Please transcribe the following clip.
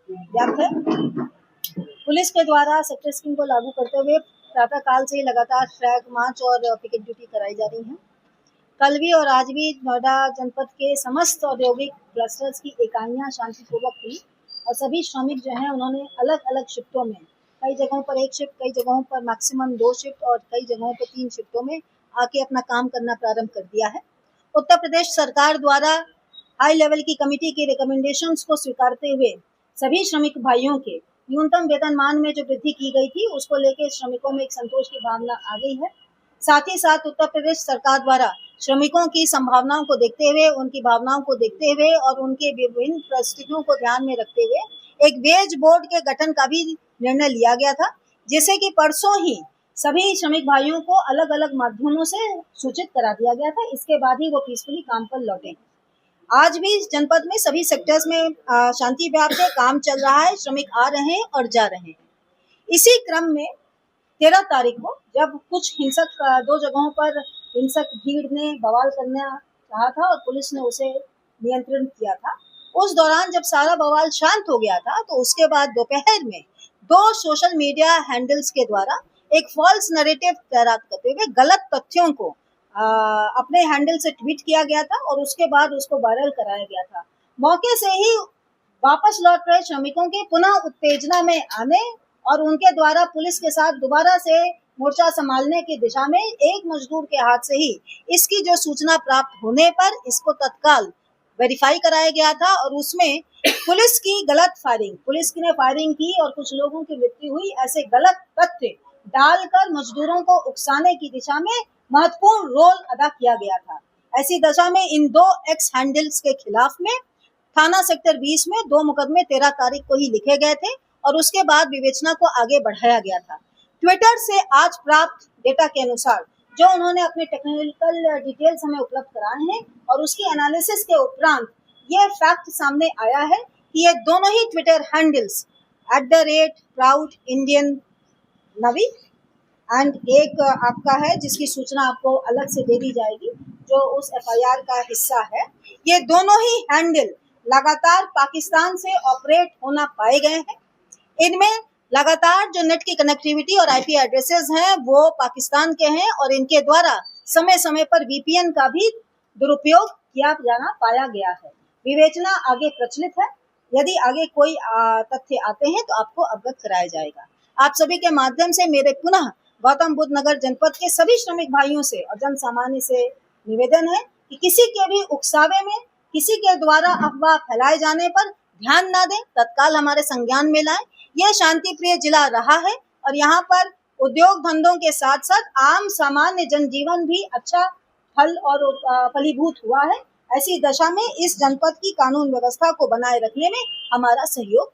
व्याप्त है। पुलिस के द्वारा सेक्टर स्कीम को लागू करते हुए प्रातः काल से लगातार फ्लैग मार्च और पिकेट ड्यूटी कराई जा रही है। कल भी और आज भी नोएडा जनपद के समस्त औद्योगिक क्लस्टर्स की इकाइयां शांतिपूर्वक हुई और सभी श्रमिक जो हैं उन्होंने अलग अलग शिफ्टों में, कई जगहों पर एक शिफ्ट, कई जगहों पर मैक्सिमम 2 शिफ्ट और कई जगहों पर 3 शिफ्टों में आके अपना काम करना प्रारंभ कर दिया है। उत्तर प्रदेश सरकार द्वारा हाई लेवल की कमेटी की रिकमेंडेशंस को स्वीकारते हुए सभी श्रमिक भाइयों के न्यूनतम वेतनमान में जो वृद्धि की गई थी उसको लेकर श्रमिकों में एक संतोष की भावना आ गई है। साथ ही साथ उत्तर प्रदेश सरकार द्वारा श्रमिकों की संभावनाओं को देखते हुए, उनकी भावनाओं को देखते हुए और उनके विभिन्न परिस्थितियों को ध्यान में रखते हुए एक वेज बोर्ड के गठन का भी निर्णय लिया गया था, जिसे कि परसों ही सभी श्रमिक भाइयों को अलग अलग माध्यमों से सूचित करा दिया गया था। इसके बाद ही वो पीसफुली काम पर लौटे। आज भी जनपद में सभी सेक्टर्स में शांति व्याप्त है, काम चल रहा है, श्रमिक आ रहे हैं और जा रहे हैं। इसी क्रम में 13 तारीख को जब कुछ हिंसक 2 जगहों पर हिंसक भीड़ ने बवाल करना चाहा था और पुलिस ने उसे नियंत्रण किया था, उस दौरान जब सारा बवाल शांत हो गया था तो उसके बाद दोपहर में 2 सोशल मीडिया हैंडल्स के द्वारा एक फॉल्स नैरेटिव तैयार करते हुए गलत तथ्यों को अपने हैंडल से ट्वीट किया गया था और उसके बाद उसको वायरल कराया गया था। मौके से ही वापस लौट रहे श्रमिकों के पुनः उत्तेजना में आने और उनके द्वारा पुलिस के साथ दोबारा से मोर्चा संभालने की दिशा में एक मजदूर के हाथ से ही इसकी जो सूचना प्राप्त होने पर इसको तत्काल वेरीफाई कराया गया था और उसमें पुलिस की गलत फायरिंग, पुलिस ने फायरिंग की और कुछ लोगों की मृत्यु हुई, ऐसे गलत तथ्य डालकर मजदूरों को उकसाने की दिशा में महत्वपूर्ण रोल अदा किया गया था। ऐसी दशा में इन 2 एक्स हैंडल्स के खिलाफ में थाना सेक्टर 20 में 2 मुकदमे 13 तारीख को ही लिखे गए थे और उसके बाद विवेचना को आगे बढ़ाया गया था। ट्विटर से आज प्राप्त डेटा के अनुसार जो उन्होंने अपने टेक्निकल डिटेल्स हमें उपलब्ध कराए हैं और उसकी एनालिसिस के उपरांत ये फैक्ट सामने आया है कि ये दोनों ही ट्विटर हैंडल्स @ProudIndianNavi एंड एक आपका है जिसकी सूचना आपको अलग से दे दी जाएगी जो उस FIR का हिस्सा है। ये दोनों ही हैंडल लगातार पाकिस्तान से ऑपरेट होना पाए गए हैं। इनमें लगातार जो नेट की कनेक्टिविटी और IP एड्रेसेस हैं वो पाकिस्तान के हैं और इनके द्वारा समय समय पर VPN का भी दुरुपयोग किया जाना पाया गया है। विवेचना आगे प्रचलित है। यदि आगे कोई तथ्य आते हैं तो आपको अवगत कराया जाएगा। आप सभी के माध्यम से मेरे पुनः गौतम बुद्ध नगर जनपद के सभी श्रमिक भाइयों से और जन सामान्य से निवेदन है कि किसी के भी उकसावे में, किसी के द्वारा अफवाह फैलाए जाने पर ध्यान ना दें, तत्काल हमारे संज्ञान में लाएं। यह शांति प्रिय जिला रहा है और यहाँ पर उद्योग धंधों के साथ साथ आम सामान्य जनजीवन भी अच्छा फल और फलीभूत हुआ है। ऐसी दशा में इस जनपद की कानून व्यवस्था को बनाए रखने में हमारा सहयोग